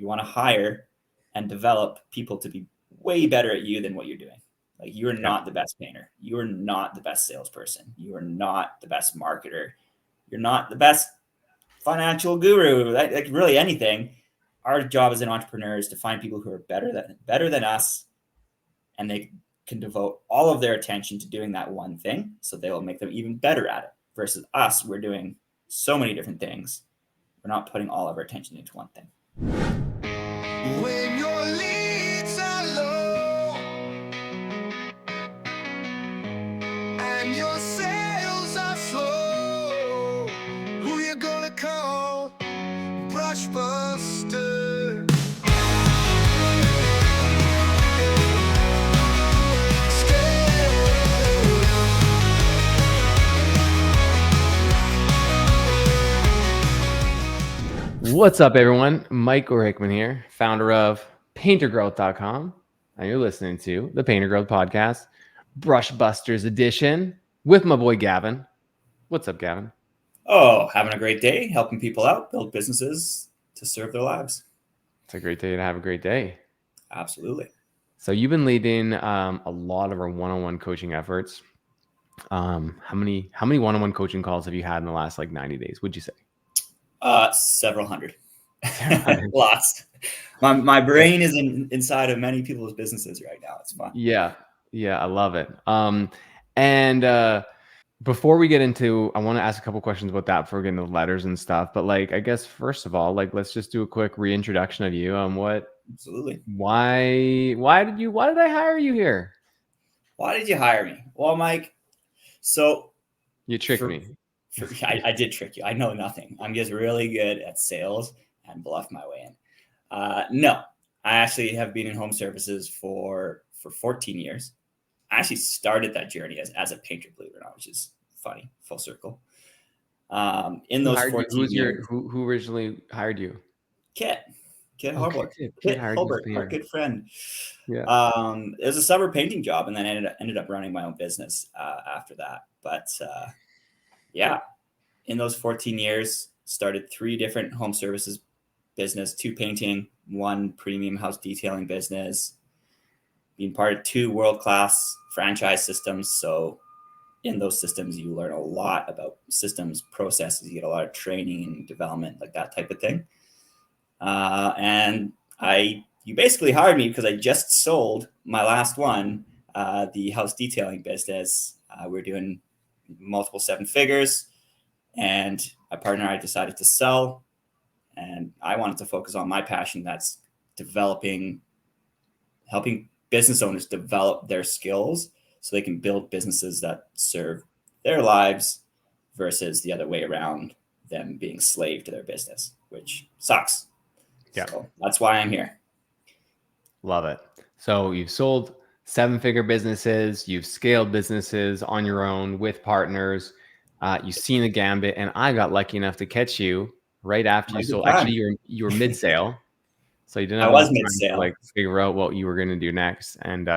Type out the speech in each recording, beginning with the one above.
You want to hire and develop people to be way better at you than what you're doing. Like, you are not the best painter. You are not the best salesperson. You are not the best marketer. You're not the best financial guru, like really anything. Our job as an entrepreneur is to find people who are better than us, and they can devote all of their attention to doing that one thing, so they will make them even better at it. Versus us, we're doing so many different things. We're not putting all of our attention into one thing. When your leads are low and your sales are slow, who you gonna call? Brushbuster. What's up, everyone? Michael Hickman here, founder of paintergrowth.com, and you're listening to the Painter Growth Podcast, Brushbusters edition, with my boy Gavin. What's up, Gavin? Oh, having a great day, helping people out, build businesses to serve their lives. It's a great day to have a great day. Absolutely. So you've been leading a lot of our one-on-one coaching efforts. How many one-on-one coaching calls have you had in the last 90 days? Would you say? Several hundred. Lots. My brain is inside of many people's businesses right now. It's fun. Yeah, I love it. And before we get into, I want to ask a couple questions about that before we get into the letters and stuff. But I guess first of all, let's just do a quick reintroduction of you. Absolutely. Why did I hire you here? Why did you hire me? Well, Mike, so you tricked me. I did trick you. I know nothing. I'm just really good at sales and bluff my way in. No, I actually have been in home services for 14 years. I actually started that journey as a painter, believe it or not, which is funny, full circle. In those 14 years. Who originally hired you? Kit Holbrook. Kit Holbrook, our good friend. Yeah. It was a summer painting job, and then I ended up running my own business after that. But yeah, in those 14 years, started 3 different home services business, 2 painting, 1 premium house detailing business, being part of 2 world-class franchise systems. So in those systems, you learn a lot about systems, processes, you get a lot of training and development, like that type of thing. And you basically hired me because I just sold my last one, the house detailing business. We're doing multiple 7 figures, and my partner and I decided to sell, and I wanted to focus on my passion. That's helping business owners develop their skills so they can build businesses that serve their lives versus the other way around, them being slave to their business, which sucks. Yeah. So that's why I'm here. Love it. So you've sold 7-figure businesses, you've scaled businesses on your own with partners, you've seen the gambit, and I got lucky enough to catch you right after you sold. Actually, you were mid-sale, so you didn't have mid-sale to figure out what you were going to do next. And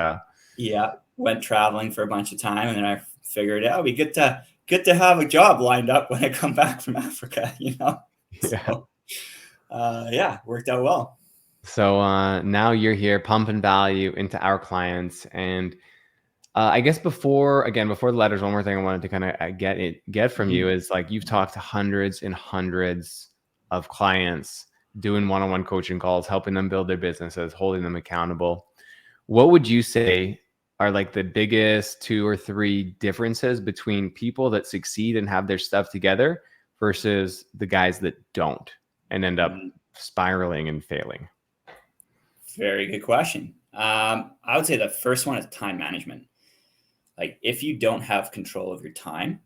went traveling for a bunch of time, and then I figured it'd be good to have a job lined up when I come back from Africa, So, worked out well. So now you're here pumping value into our clients. And I guess before the letters, one more thing I wanted to kind of get from you is you've talked to hundreds and hundreds of clients doing one-on-one coaching calls, helping them build their businesses, holding them accountable. What would you say are the biggest 2 or 3 differences between people that succeed and have their stuff together versus the guys that don't and end up spiraling and failing? Very good question. I would say the first one is time management. If you don't have control of your time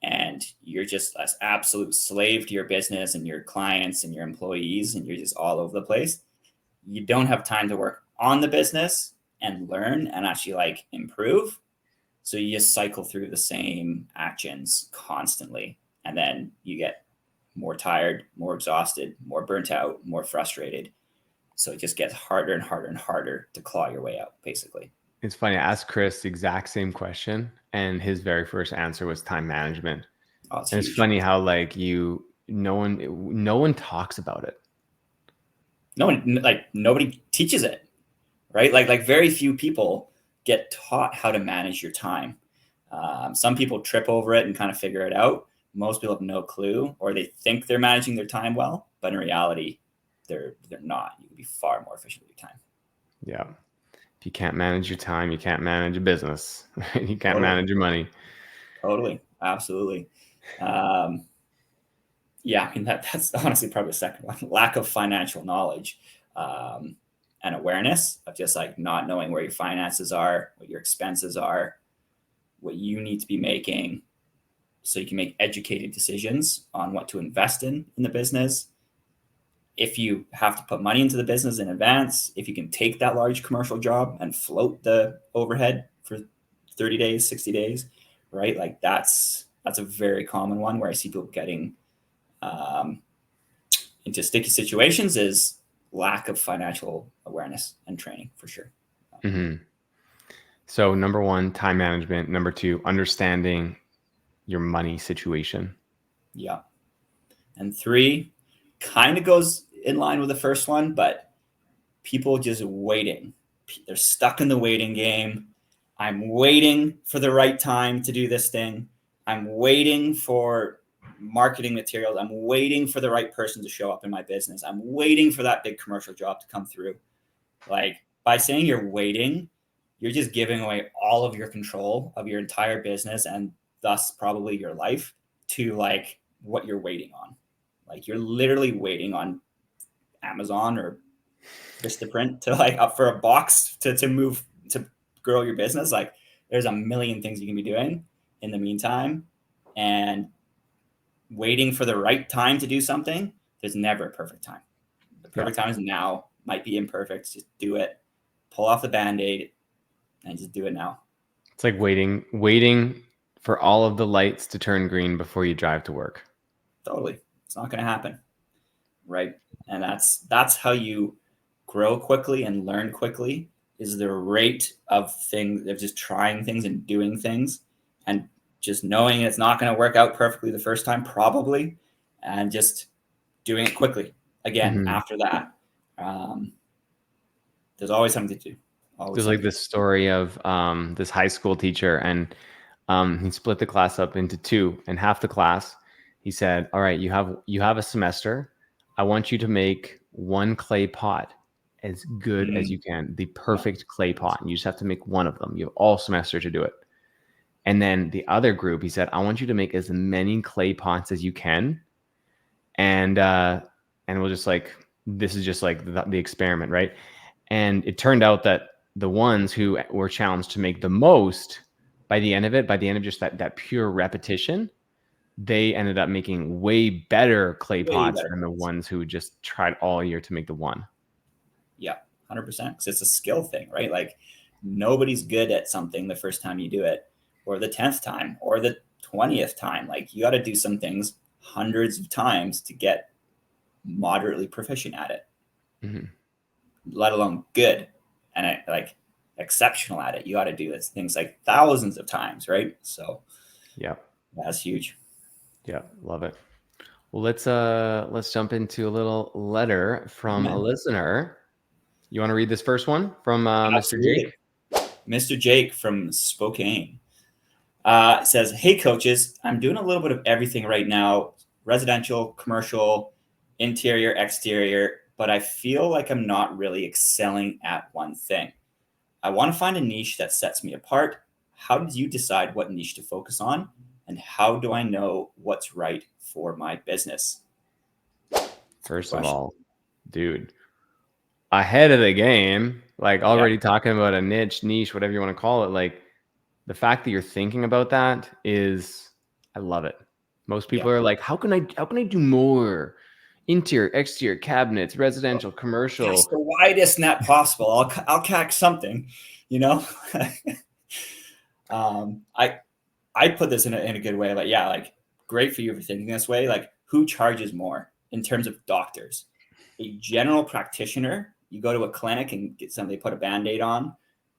and you're just an absolute slave to your business and your clients and your employees, and you're just all over the place, you don't have time to work on the business and learn and actually improve. So you just cycle through the same actions constantly. And then you get more tired, more exhausted, more burnt out, more frustrated. So it just gets harder and harder and harder to claw your way out, basically. It's funny. I asked Chris the exact same question, and his very first answer was time management. And it's funny how no one talks about it. nobody teaches it, right? Like very few people get taught how to manage your time. Some people trip over it and kind of figure it out. Most people have no clue, or they think they're managing their time well, but in reality, they're not. You can be far more efficient with your time. Yeah. If you can't manage your time, you can't manage a business. You can't Totally. manage your money. Totally. Absolutely. Yeah, I mean that's honestly probably the second one. Lack of financial knowledge and awareness of just like not knowing where your finances are, what your expenses are, what you need to be making, so you can make educated decisions on what to invest in the business. If you have to put money into the business in advance, if you can take that large commercial job and float the overhead for 30 days, 60 days, right? Like that's a very common one where I see people getting into sticky situations, is lack of financial awareness and training for sure. Mm-hmm. So number one, time management. Number two, understanding your money situation. Yeah. And three kind of goes in line with the first one, but people just waiting. They're stuck in the waiting game. I'm waiting for the right time to do this thing. I'm waiting for marketing materials. I'm waiting for the right person to show up in my business. I'm waiting for that big commercial job to come through. Like by saying you're waiting, you're just giving away all of your control of your entire business and thus probably your life to like what you're waiting on. Like you're literally waiting on Amazon or Vistaprint to like up for a box to move to grow your business. Like there's a million things you can be doing in the meantime, and waiting for the right time to do something. There's never a perfect time. The perfect time is now. Might be imperfect. Just do it. Pull off the Band-Aid and just do it now. It's like waiting for all of the lights to turn green before you drive to work. Totally. It's not going to happen. Right. And that's how you grow quickly and learn quickly, is the rate of things, of just trying things and doing things and just knowing it's not going to work out perfectly the first time, probably, and just doing it quickly again after that. There's always something to do. There's like this story of this high school teacher, and he split the class up into two, and half the class, he said, all right, you have a semester. I want you to make one clay pot as good as you can, the perfect clay pot. And you just have to make one of them. You have all semester to do it. And then the other group, he said, I want you to make as many clay pots as you can. And we'll just like, this is just like the experiment, right? And it turned out that the ones who were challenged to make the most, by the end of just that pure repetition, they ended up making way better clay pots than the ones who just tried all year to make the one. Yeah, 100%. Because it's a skill thing, right? Like nobody's good at something the first time you do it, or the 10th time, or the 20th time. Like you got to do some things hundreds of times to get moderately proficient at it, let alone good and like exceptional at it. You got to do this things like thousands of times, right? So yeah, that's huge. Yeah, love it. Well, let's jump into a little letter from a listener. You want to read this first one from Mr. Jake? Mr. Jake from Spokane says, hey coaches, I'm doing a little bit of everything right now: residential, commercial, interior, exterior, but I feel like I'm not really excelling at one thing. I want to find a niche that sets me apart. How did you decide what niche to focus on? And how do I know what's right for my business? First of all, dude, ahead of the game, like already talking about a niche, whatever you want to call it. Like the fact that you're thinking about that is, I love it. Most people are like, how can I do more? Interior, exterior, cabinets, residential, commercial. That's the widest net possible. I'll catch something, you know. I put this in a good way, but yeah, like great for you for thinking this way. Like who charges more in terms of doctors? A general practitioner, you go to a clinic and get somebody put a Band-Aid on,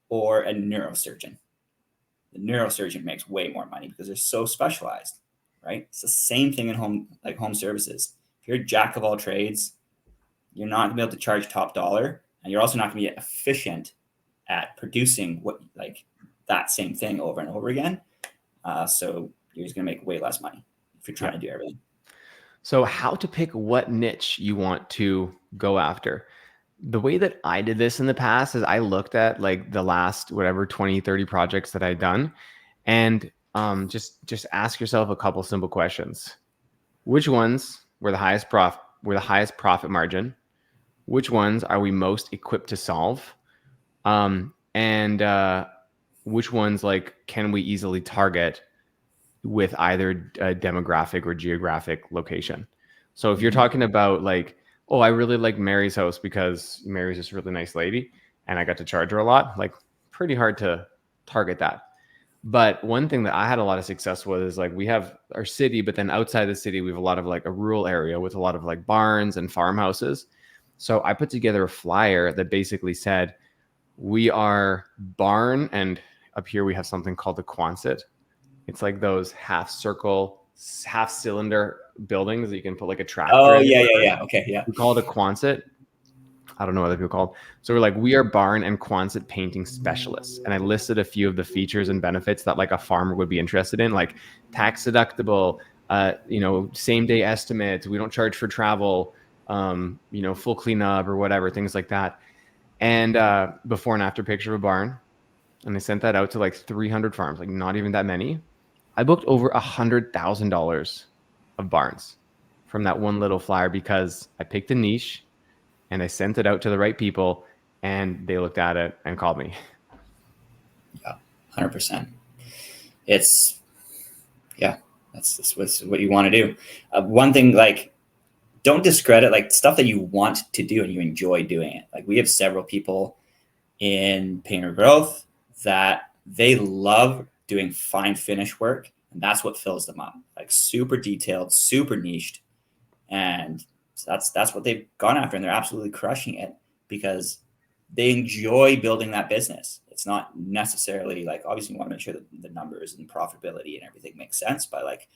or a neurosurgeon. The neurosurgeon makes way more money because they're so specialized, right? It's the same thing in home services. If you're a jack of all trades, you're not gonna be able to charge top dollar, and you're also not gonna be efficient at producing what like that same thing over and over again. So you're just gonna make way less money if you're trying to do everything. So how to pick what niche you want to go after. The way that I did this in the past is I looked at like the last whatever 20, 30 projects that I'd done, and just ask yourself a couple simple questions. Which ones were the highest profit margin? Which ones are we most equipped to solve? And which ones like can we easily target with either a demographic or geographic location? So if you're talking about like, oh, I really like Mary's house because Mary's just a really nice lady and I got to charge her a lot, like pretty hard to target that. But one thing that I had a lot of success with is like we have our city, but then outside the city, we have a lot of like a rural area with a lot of like barns and farmhouses. So I put together a flyer that basically said, we are barn, and up here we have something called the Quonset. It's like those half circle, half cylinder buildings that you can put like a tractor Oh in. yeah. Okay, yeah. We call it a Quonset. I don't know what other people call it. So we're like, we are barn and Quonset painting specialists. And I listed a few of the features and benefits that like a farmer would be interested in, like tax deductible, same day estimates. We don't charge for travel, full cleanup or whatever, things like that. And before and after picture of a barn. And I sent that out to like 300 farms, like not even that many. I booked over $100,000 of barns from that one little flyer because I picked a niche and I sent it out to the right people and they looked at it and called me. Yeah, 100%. It's, yeah, that's what you want to do. One thing, like, don't discredit like stuff that you want to do and you enjoy doing it. Like we have several people in Painter Growth that they love doing fine finish work, and that's what fills them up. Like super detailed, super niched, and that's what they've gone after, and they're absolutely crushing it because they enjoy building that business. It's not necessarily like, obviously you want to make sure that the numbers and profitability and everything makes sense, but like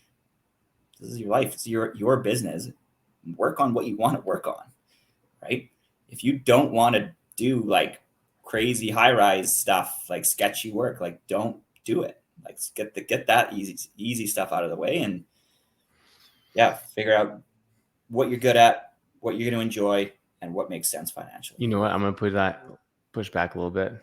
this is your life, it's your business. Work on what you want to work on, right? If you don't want to do like crazy high-rise stuff, like sketchy work, like don't do it. Like get that easy stuff out of the way, and yeah, figure out what you're good at, what you're going to enjoy, and what makes sense financially. You know what? I'm going to push back a little bit.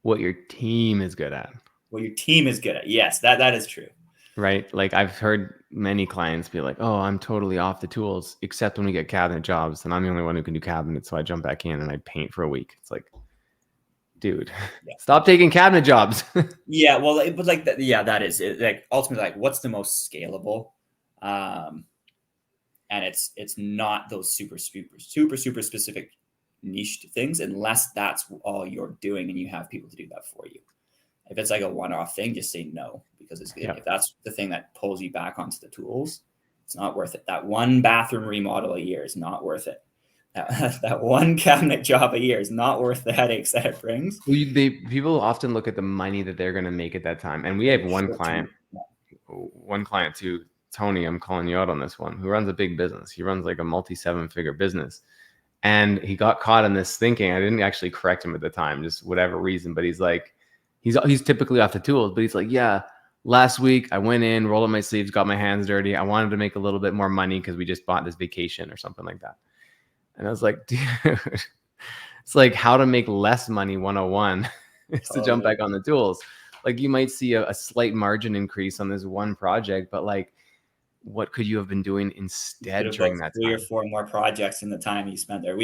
What your team is good at. What your team is good at. Yes, that is true. Right? Like I've heard many clients be like, oh, I'm totally off the tools, except when we get cabinet jobs and I'm the only one who can do cabinets. So I jump back in and I paint for a week. It's like, dude, stop taking cabinet jobs. Yeah. Well, but like, that is it. Like ultimately, like what's the most scalable? And it's not those super specific niche things, unless that's all you're doing and you have people to do that for you. If it's like a one-off thing, just say no, because if that's the thing that pulls you back onto the tools, it's not worth it. That one bathroom remodel a year is not worth it. That one cabinet job a year is not worth the headaches that it brings. People often look at the money that they're going to make at that time. And we have one client too, Tony, I'm calling you out on this one, who runs a big business. He runs like a multi-7-figure business. And he got caught in this thinking. I didn't actually correct him at the time, just whatever reason. But he's like, he's typically off the tools, but he's like, yeah, last week I went in, rolled up my sleeves, got my hands dirty. I wanted to make a little bit more money because we just bought this vacation or something like that. And I was like, dude, it's like how to make less money 101 is to jump back on the tools. Like you might see a slight margin increase on this one project, but like, what could you have been doing instead during that 3 or 4 more projects in the time you spent there?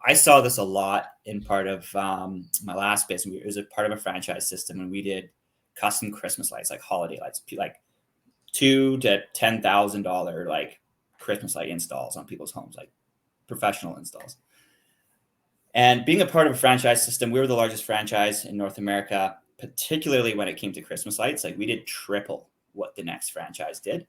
I saw this a lot in part of my last business. It was a part of a franchise system, and we did custom Christmas lights, like holiday lights, like $2,000 to $10,000 like Christmas light installs on people's homes, like professional installs. And being a part of a franchise system, we were the largest franchise in North America, particularly when it came to Christmas lights. Like we did triple what the next franchise did,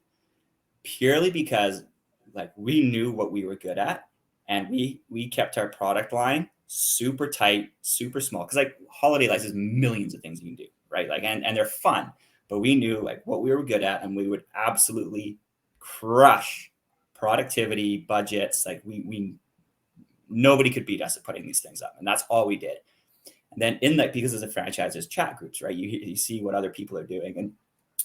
purely because like we knew what we were good at. And we kept our product line super tight, super small. Because like holiday lights is millions of things you can do, right? Like and they're fun. But we knew like what we were good at, and we would absolutely crush productivity budgets. Like we nobody could beat us at putting these things up. And that's all we did. And then in that, because as a franchise, there's chat groups, right? You see what other people are doing, and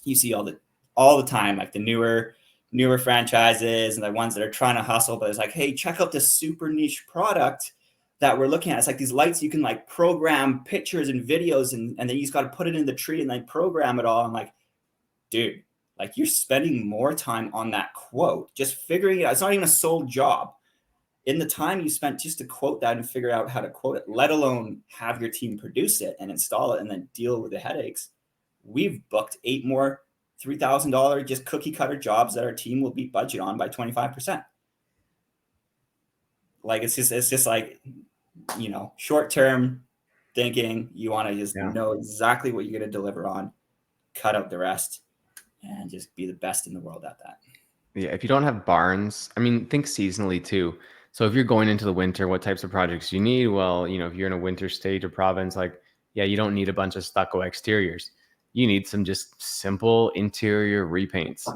you see all the time, like the newer franchises and the ones that are trying to hustle, but it's like, hey, check out this super niche product that we're looking at. It's like these lights, you can like program pictures and videos, and then you just got to put it in the tree and then program it all. I'm like, dude, like you're spending more time on that quote, just figuring it out. It's not even a sold job. In the time you spent just to quote that and figure out how to quote it, let alone have your team produce it and install it and then deal with the headaches. We've booked 8 more $3,000 just cookie cutter jobs that our team will beat budget on by 25%. Like it's just like, short-term thinking. You want to just know exactly what you're going to deliver on, cut out the rest, and just be the best in the world at that. Yeah. If you don't have barns, I mean, think seasonally too. So if you're going into the winter, what types of projects you need? Well, if you're in a winter state or province, like, yeah, you don't need a bunch of stucco exteriors. You need some just simple interior repaints.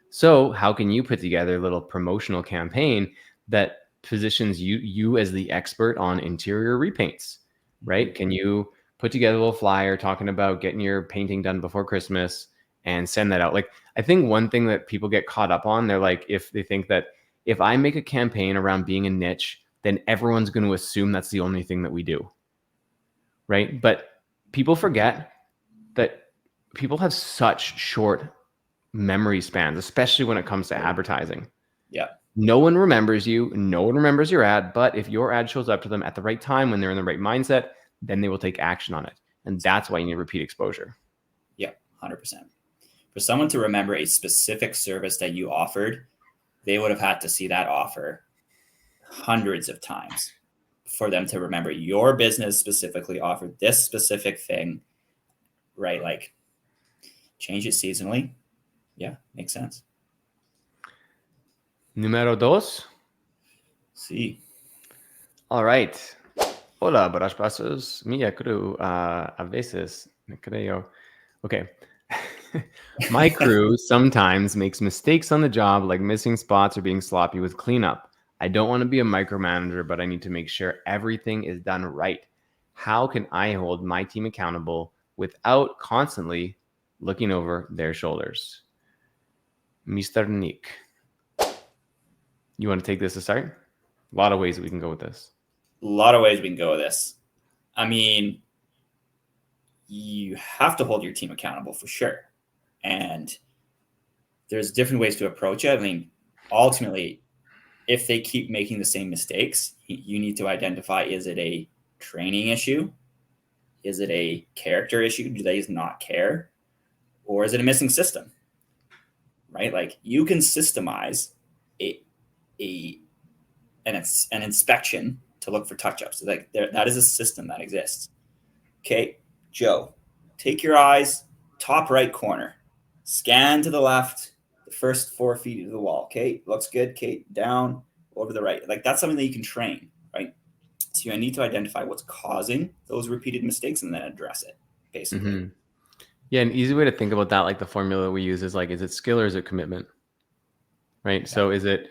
So how can you put together a little promotional campaign that positions you as the expert on interior repaints, right? Can you put together a little flyer talking about getting your painting done before Christmas and send that out? Like, I think one thing that people get caught up on, they're like, if they think that if I make a campaign around being a niche, then everyone's going to assume that's the only thing that we do, right? But people forget that people have such short memory spans, especially when it comes to advertising. Yeah. No one remembers you. No one remembers your ad. But if your ad shows up to them at the right time, when they're in the right mindset, then they will take action on it. And that's why you need repeat exposure. Yeah, 100%. For someone to remember a specific service that you offered, they would have had to see that offer hundreds of times for them to remember your business specifically offered this specific thing, right? Like change it seasonally. Yeah, makes sense. Número 2. Sí. All right. Hola, buenas pasos. Mia crew. A veces, me creo. Okay. My crew sometimes makes mistakes on the job, like missing spots or being sloppy with cleanup. I don't want to be a micromanager, but I need to make sure everything is done right. How can I hold my team accountable without constantly looking over their shoulders? Mr. Nick, you want to take this to start? A lot of ways that we can go with this. A lot of ways we can go with this. I mean, you have to hold your team accountable for sure. And there's different ways to approach it. I mean, ultimately, if they keep making the same mistakes, you need to identify, is it a training issue? Is it a character issue? Do they just not care? Or is it a missing system? Right? Like you can systemize an inspection to look for touch-ups. Like that is a system that exists. Okay, Joe, take your eyes, top right corner, scan to the left, the first 4 feet of the wall. Okay, looks good. Okay, down, over the right. Like that's something that you can train, right? So you need to identify what's causing those repeated mistakes and then address it, basically. Mm-hmm. Yeah, an easy way to think about that, like the formula we use is like, is it skill or is it commitment? Right. Yeah. So is it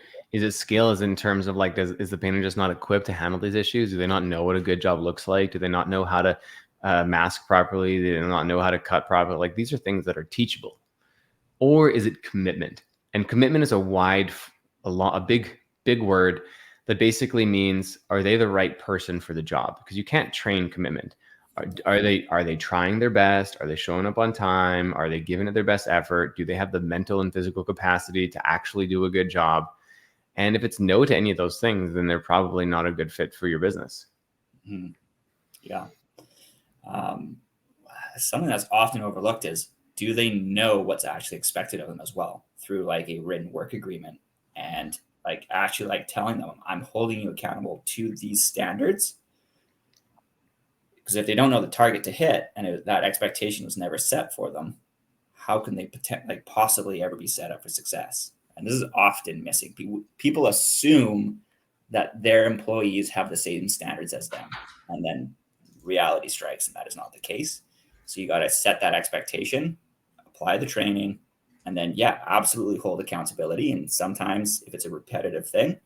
skill as in terms of like, is the painter just not equipped to handle these issues? Do they not know what a good job looks like? Do they not know how to mask properly? Do they not know how to cut properly? Like these are things that are teachable. Or is it commitment? And commitment is a big word that basically means, are they the right person for the job? Because you can't train commitment. Are they trying their best? Are they showing up on time? Are they giving it their best effort? Do they have the mental and physical capacity to actually do a good job? And if it's no to any of those things, then they're probably not a good fit for your business. Mm-hmm. Yeah. Something that's often overlooked is, do they know what's actually expected of them as well through like a written work agreement and like actually like telling them, I'm holding you accountable to these standards. Because if they don't know the target to hit and that expectation was never set for them, how can they possibly ever be set up for success? And this is often missing. People assume that their employees have the same standards as them, and then reality strikes, and that is not the case. So you got to set that expectation, apply the training, and then absolutely hold accountability. And sometimes if it's a repetitive thing,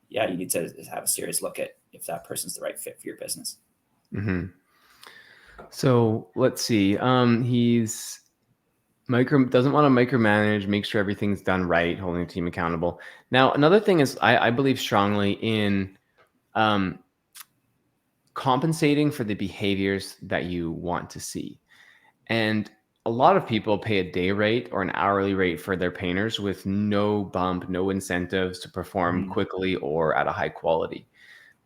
yeah, you need to have a serious look at if that person's the right fit for your business. Mm-hmm. So let's see. He's doesn't want to micromanage, make sure everything's done right, holding the team accountable. Now, another thing is I believe strongly in compensating for the behaviors that you want to see. And a lot of people pay a day rate or an hourly rate for their painters with no bump, no incentives to perform quickly or at a high quality.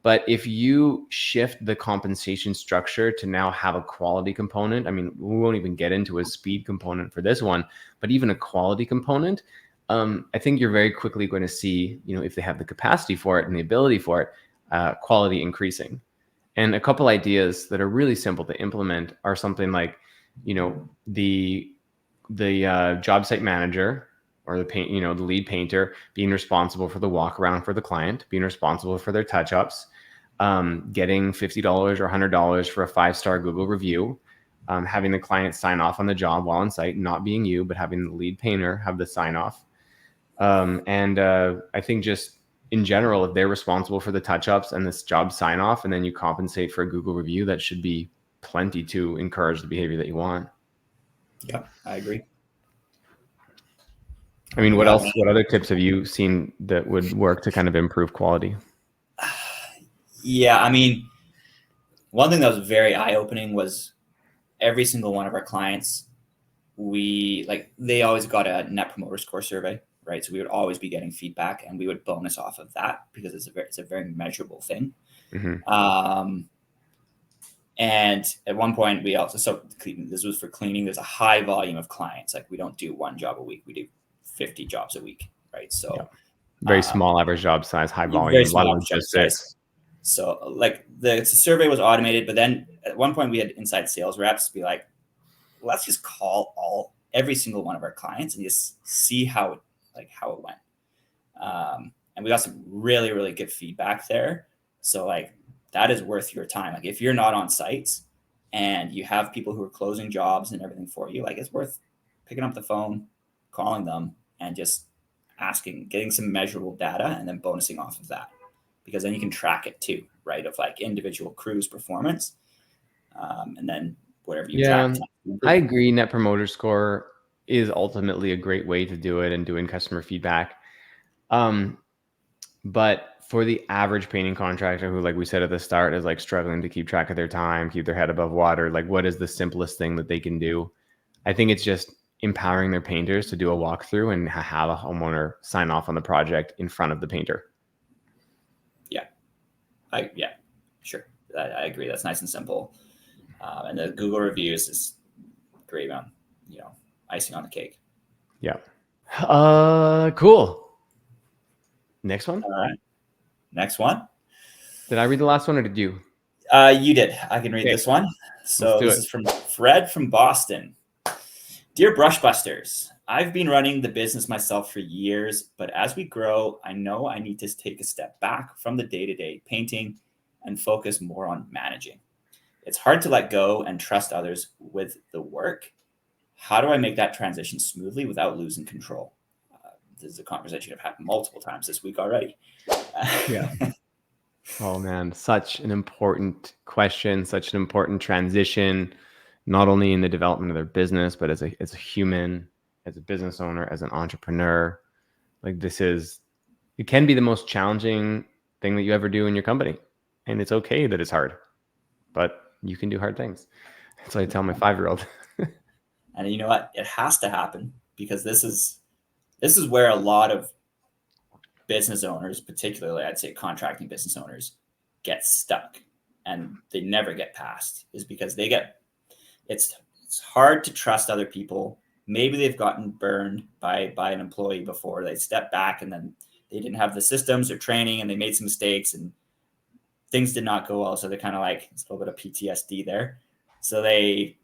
But if you shift the compensation structure to now have a quality component, I mean, we won't even get into a speed component for this one, but even a quality component, I think you're very quickly going to see, if they have the capacity for it and the ability for it, quality increasing. And a couple ideas that are really simple to implement are something like, the job site manager or the paint, the lead painter being responsible for the walk around for the client, being responsible for their touch ups, getting $50 or $100 for a 5-star Google review, having the client sign off on the job while on site, not being you, but having the lead painter have the sign off. And I think just in general, if they're responsible for the touch ups and this job sign off, and then you compensate for a Google review, that should be plenty to encourage the behavior that you want. Yeah, I agree. I mean, what else? What other tips have you seen that would work to kind of improve quality? Yeah, I mean, one thing that was very eye-opening was every single one of our clients, they always got a net promoter score survey, right? So we would always be getting feedback, and we would bonus off of that because it's a very measurable thing. Mm-hmm. And at one point, we also this was for cleaning. There's a high volume of clients. Like, we don't do one job a week; we do 50 jobs a week, right? So yeah. Very small average job size, high volume, very a lot small of job size. So the survey was automated, but then at one point we had inside sales reps be like, let's just call every single one of our clients and just see how it went. And we got some really, really good feedback there. So that is worth your time. Like, if you're not on sites and you have people who are closing jobs and everything for you, it's worth picking up the phone, calling them, and just getting some measurable data, and then bonusing off of that, because then you can track it too, right? Of individual crews' performance, and then whatever you track. I agree. Net promoter score is ultimately a great way to do it and doing customer feedback. But for the average painting contractor who, like we said at the start, is struggling to keep track of their time, keep their head above water, what is the simplest thing that they can do? I think it's just empowering their painters to do a walkthrough and have a homeowner sign off on the project in front of the painter. Yeah, sure. I agree. That's nice and simple. And the Google reviews is great on, icing on the cake. Yeah. Cool. Next one. All right. Next one. Did I read the last one or did you? You did. I can read this one. So this is from Fred from Boston. Dear Brushbusters, I've been running the business myself for years, but as we grow, I know I need to take a step back from the day-to-day painting and focus more on managing. It's hard to let go and trust others with the work. How do I make that transition smoothly without losing control? This is a conversation I've had multiple times this week already. Yeah. Oh man, such an important question, such an important transition, not only in the development of their business, but as a human, as a business owner, as an entrepreneur. It can be the most challenging thing that you ever do in your company. And it's okay that it's hard, but you can do hard things. That's what I tell my 5-year-old. And you know what? It has to happen, because this is where a lot of business owners, particularly I'd say contracting business owners, get stuck and they never get past, is because it's hard to trust other people. Maybe they've gotten burned by an employee before. They stepped back and then they didn't have the systems or training and they made some mistakes and things did not go well. So they're kind of it's a little bit of PTSD there. So they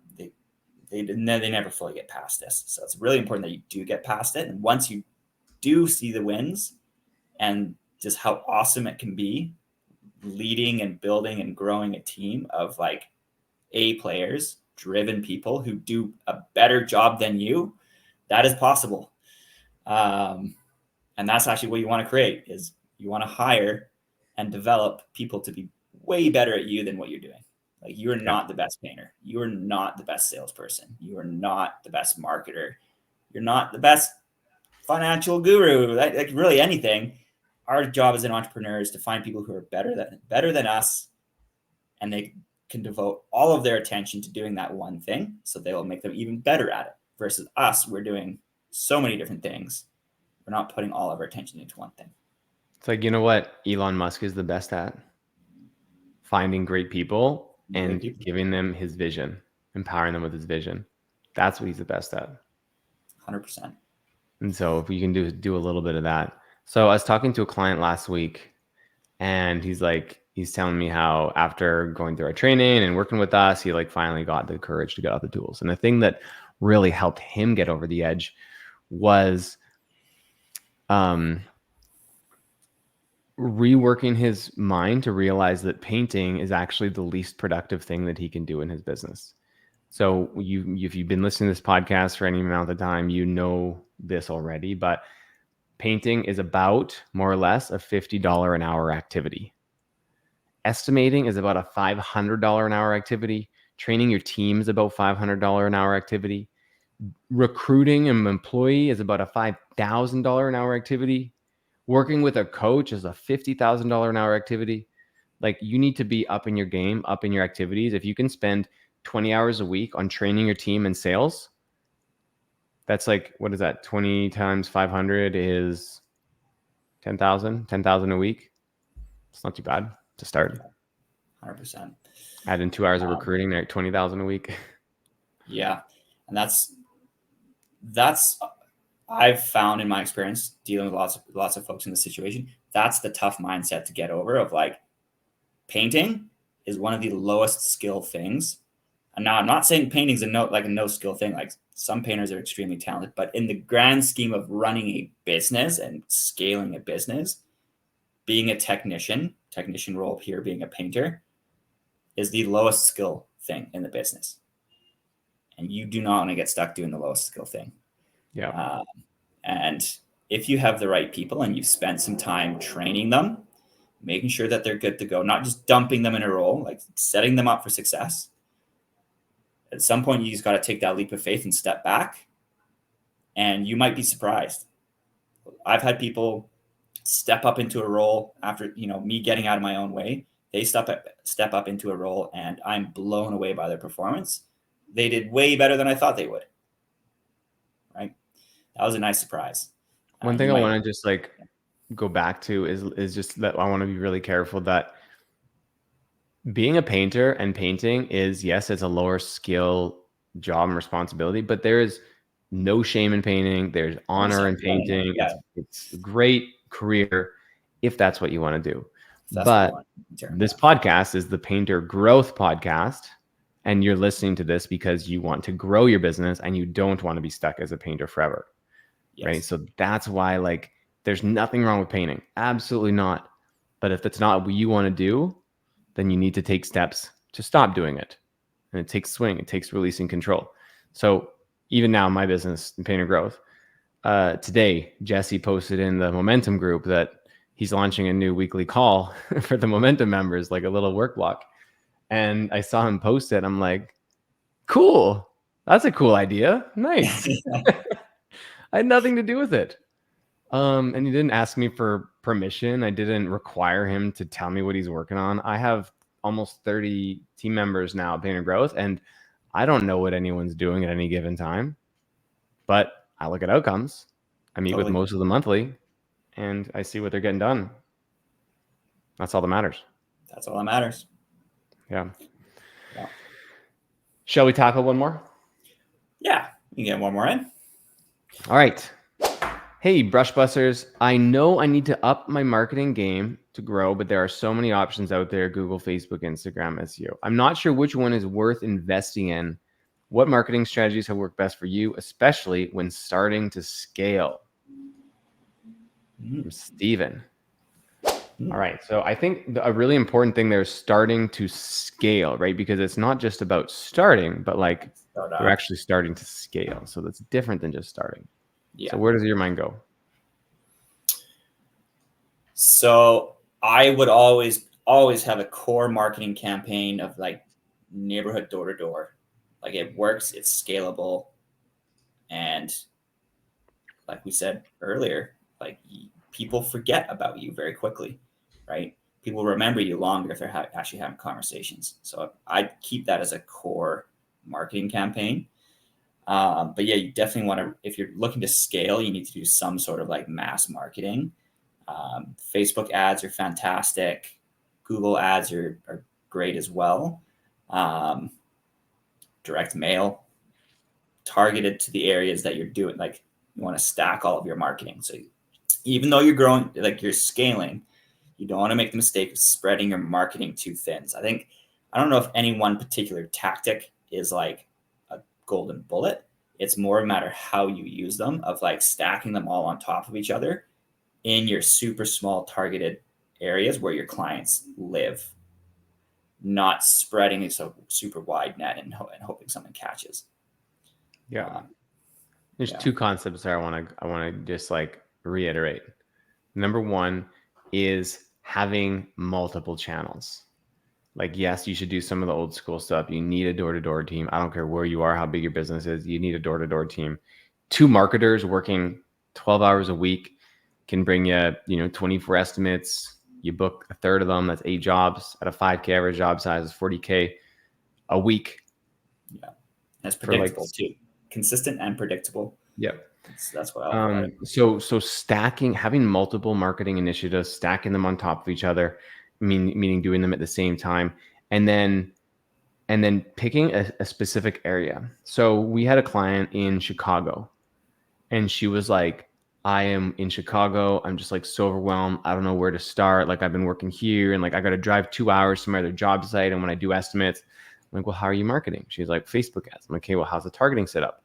never fully get past this. So it's really important that you do get past it. And once you do see the wins and just how awesome it can be leading and building and growing a team of A players, driven people who do a better job than you, that is possible. And that's actually what you want to create, is You want to hire and develop people to be way better at you than what you're doing. Like, you are not the best painter. You are not the best salesperson. You are not the best marketer. You're not the best financial guru, like really anything. Our job as an entrepreneur is to find people who are better than us, and they can devote all of their attention to doing that one thing, so they will make them even better at it. Versus us, we're doing so many different things. We're not putting all of our attention into one thing. It's like, you know what Elon Musk is the best at? Finding great people and giving them his vision, empowering them with his vision. That's what he's the best at. 100%. And so if we can do a little bit of that. So I was talking to a client last week, and he's telling me how after going through our training and working with us, he like finally got the courage to get out the tools. And the thing that really helped him get over the edge was reworking his mind to realize that painting is actually the least productive thing that he can do in his business. So if you've been listening to this podcast for any amount of time, you know this already, but painting is about more or less a $50 an hour activity. Estimating is about a $500 an hour activity. Training your team is about $500 an hour activity. Recruiting an employee is about a $5,000 an hour activity. Working with a coach is a $50,000 an hour activity. Like, you need to be up in your game, up in your activities. If you can spend 20 hours a week on training your team in sales, that's like, what is that? 20 times 500 is 10,000 a week. It's not too bad to start. 100%. Add in 2 hours of recruiting, like 20,000 a week. Yeah. And that's I've found in my experience dealing with lots of folks in this situation, that's the tough mindset to get over, of like, painting is one of the lowest skill things. And now I'm not saying painting's a no skill thing. Like, some painters are extremely talented, but in the grand scheme of running a business and scaling a business, being a technician role here, being a painter, is the lowest skill thing in the business. And you do not want to get stuck doing the lowest skill thing. Yeah. And if you have the right people and you've spent some time training them, making sure that they're good to go, not just dumping them in a role, like setting them up for success. At some point, you just got to take that leap of faith and step back, and you might be surprised. I've had people step up into a role after, me getting out of my own way. They step up into a role, and I'm blown away by their performance. They did way better than I thought they would. Right? That was a nice surprise. One thing I want to just go back to is just that I want to be really careful that being a painter and painting is, yes, it's a lower skill job and responsibility, but there is no shame in painting. There's honor in painting. Yeah. It's a great career if that's what you want to do. But this podcast is the Painter Growth Podcast, and you're listening to this because you want to grow your business and you don't want to be stuck as a painter forever. Yes. Right? So that's why, there's nothing wrong with painting. Absolutely not. But if it's not what you want to do, then you need to take steps to stop doing it. And it takes swing. It takes releasing control. So even now, my business in Painter Growth, today, Jesse posted in the Momentum group that he's launching a new weekly call for the Momentum members, like a little work block. And I saw him post it. I'm like, cool. That's a cool idea. Nice. I had nothing to do with it. And he didn't ask me for permission. I didn't require him to tell me what he's working on. I have almost 30 team members now at Painter Growth, and I don't know what anyone's doing at any given time, but I look at outcomes. I meet with most of them monthly, and I see what they're getting done. That's all that matters. That's all that matters. Yeah. Shall we tackle one more? Yeah, you can get one more in. All right. Hey, brush busters. I know I need to up my marketing game to grow, but there are so many options out there: Google, Facebook, Instagram, SEO. I'm not sure which one is worth investing in. What marketing strategies have worked best for you, especially when starting to scale? From Steven. All right. So I think a really important thing there is starting to scale, right? Because it's not just about starting, but you're actually starting to scale. So that's different than just starting. Yeah. So where does your mind go? So I would always have a core marketing campaign of like neighborhood door to door. Like it works, it's scalable, and like we said earlier, like people forget about you very quickly, right? People remember you longer if they're actually having conversations. So I keep that as a core marketing campaign. But yeah, you definitely want to, if you're looking to scale, you need to do some sort of like mass marketing. Facebook ads are fantastic. Google ads are great as well. Direct mail, targeted to the areas that you're doing. Like you want to stack all of your marketing. So even though you're growing, like you're scaling, you don't want to make the mistake of spreading your marketing too thin. So I don't know if any one particular tactic is like a golden bullet. It's more a matter how you use them, of like stacking them all on top of each other in your super small targeted areas where your clients live, not spreading a super wide net and hoping something catches. Yeah. There's Yeah. two concepts there I want to just like reiterate. Number one is having multiple channels. Like, yes, you should do some of the old school stuff. You need a door-to-door team. I don't care where you are, how big your business is. You need a door-to-door team. 2 marketers working 12 hours a week can bring you, 24 estimates. You book a third of them. That's 8 jobs at a 5K average job size is 40K a week. Yeah. That's predictable too. Consistent and predictable. Yep. That's what I like about it. So stacking, having multiple marketing initiatives, stacking them on top of each other, meaning doing them at the same time, and then picking a specific area. So we had a client in Chicago, and she was like, I am in Chicago. I'm just like so overwhelmed. I don't know where to start. Like I've been working here and like I got to drive 2 hours to my other job site. And when I do estimates, I'm like, well, how are you marketing? She's like, Facebook ads. I'm like, okay, well, how's the targeting set up?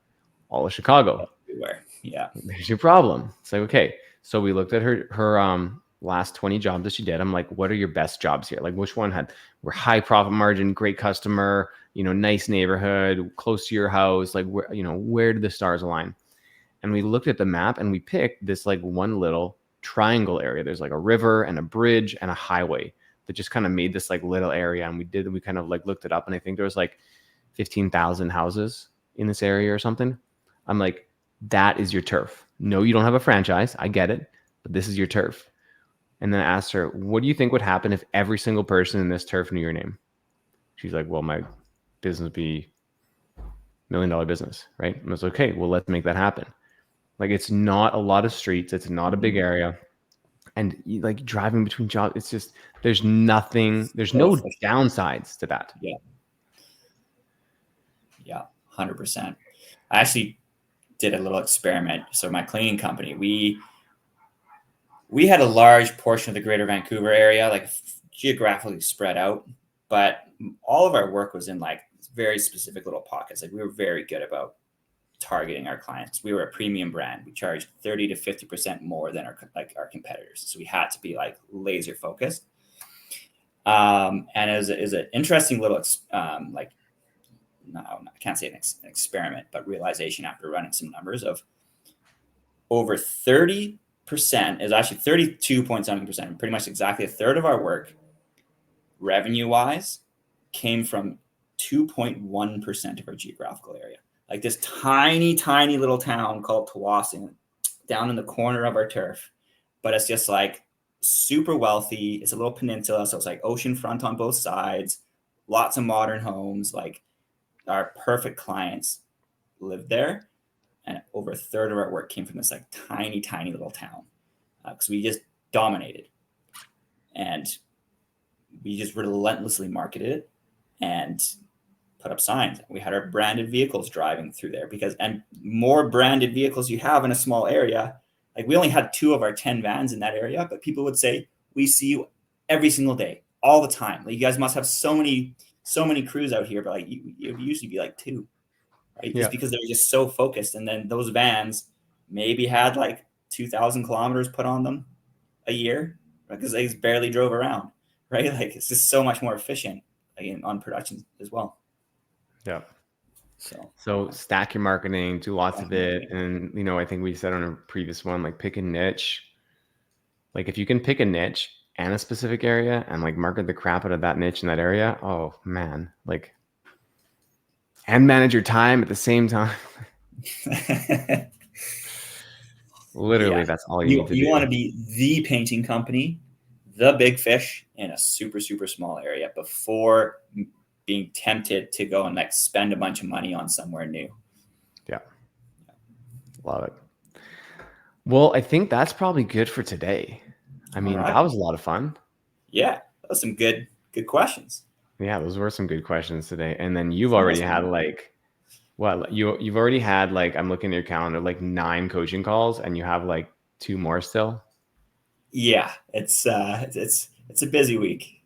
All of Chicago. Everywhere. Yeah. There's your problem. It's like, okay. So we looked at her last 20 jobs that she did. I'm like, what are your best jobs here? Like which one were high profit margin, great customer, nice neighborhood, close to your house? Like where did the stars align? And we looked at the map and we picked this like one little triangle area. There's like a river and a bridge and a highway that just kind of made this like little area. And we kind of like looked it up, and I think there was like 15,000 houses in this area or something. I'm like, that is your turf. No, you don't have a franchise. I get it, but this is your turf. And then I asked her, what do you think would happen if every single person in this turf knew your name? She's like, well, my business would be $1 million business, right? And I was like, okay, well, let's make that happen. Like, it's not a lot of streets. It's not a big area. And like driving between jobs, it's just, there's no downsides to that. Yeah. Yeah. 100%. I actually did a little experiment. So my cleaning company, we had a large portion of the greater Vancouver area, like geographically spread out, but all of our work was in like very specific little pockets. Like we were very good about targeting our clients. We were a premium brand. We charged 30 to 50% more than our competitors. So we had to be like laser focused. And it was an interesting little, no, I can't say an experiment, but realization after running some numbers of over 30%, is actually 32.7%, pretty much exactly a third of our work revenue wise came from 2.1% of our geographical area. Like this tiny, tiny little town called Tawasin down in the corner of our turf. But it's just like super wealthy. It's a little peninsula. So it's like oceanfront on both sides, lots of modern homes. Like our perfect clients lived there. And over a third of our work came from this like tiny, tiny little town. Because we just dominated. And we just relentlessly marketed it and put up signs. We had our branded vehicles driving through there and more branded vehicles you have in a small area. Like we only had 2 of our 10 vans in that area, but people would say, we see you every single day, all the time. Like you guys must have so many crews out here, but like you usually be like 2, right? Yeah. Just because they're just so focused. And then those vans maybe had like 2,000 kilometers put on them a year because they barely drove around, right? Like it's just so much more efficient on production as well. Yeah. So stack your marketing, do lots of it. And, I think we said on a previous one, like pick a niche, Like if you can pick a niche and a specific area and like market the crap out of that niche in that area, oh man, like, and manage your time at the same time. Literally, Yeah. that's all you need to You do. want to be the painting company, the big fish in a super, super small area before being tempted to go and like spend a bunch of money on somewhere new. Yeah. Love it. Well, I think that's probably good for today. I mean, right. that was a lot of fun. Yeah. That was some good questions. Yeah, those were some good questions today. And then you've already had like, what, you've already had like, I'm looking at your calendar, like 9 coaching calls, and you have like 2 more still. Yeah, it's a busy week.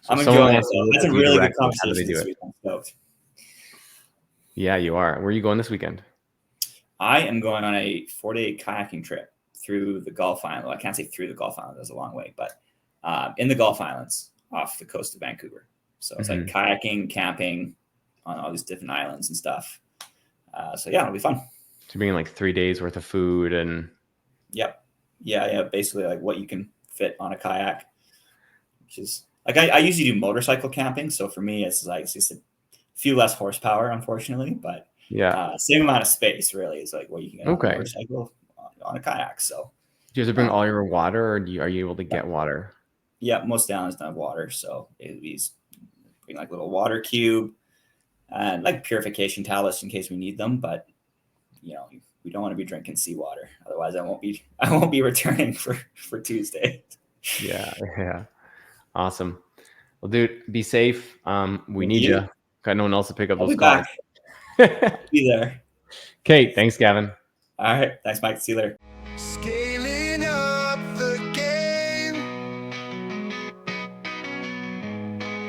So I'm someone enjoying it wants to though. work That's a with you really good directly. How do they conversation do this it? week. I'm stoked. Yeah, you are. Where are you going this weekend? I am going on a 4-day kayaking trip through the Gulf Island. Well, I can't say through the Gulf Island, that's a long way, but in the Gulf Islands off the coast of Vancouver. So it's like kayaking, camping on all these different islands and stuff. So yeah, it'll be fun. So you're bringing like 3 days worth of food and. Yep. Yeah. Basically like what you can fit on a kayak, which is like, I usually do motorcycle camping. So for me, it's like, it's just a few less horsepower, unfortunately, but Yeah. same amount of space really is like what you can get on a Okay. motorcycle on a kayak. So Do you have to bring all your water, or are you able to get water? yeah, most islands don't have water, so we bring like little water cube and like purification tablets in case we need them. But you know, we don't want to be drinking seawater, otherwise I won't be returning for Tuesday. Yeah. Awesome. Well, dude, be safe. We Thank need you. you. Got no one else to pick up I'll those be calls. back. I'll be there. Okay, thanks, Gavin. All right, thanks, Mike. See you later. Scaling up the game.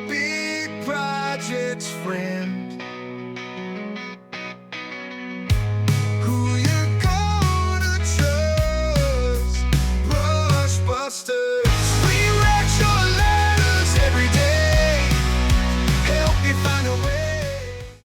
Big projects, friend.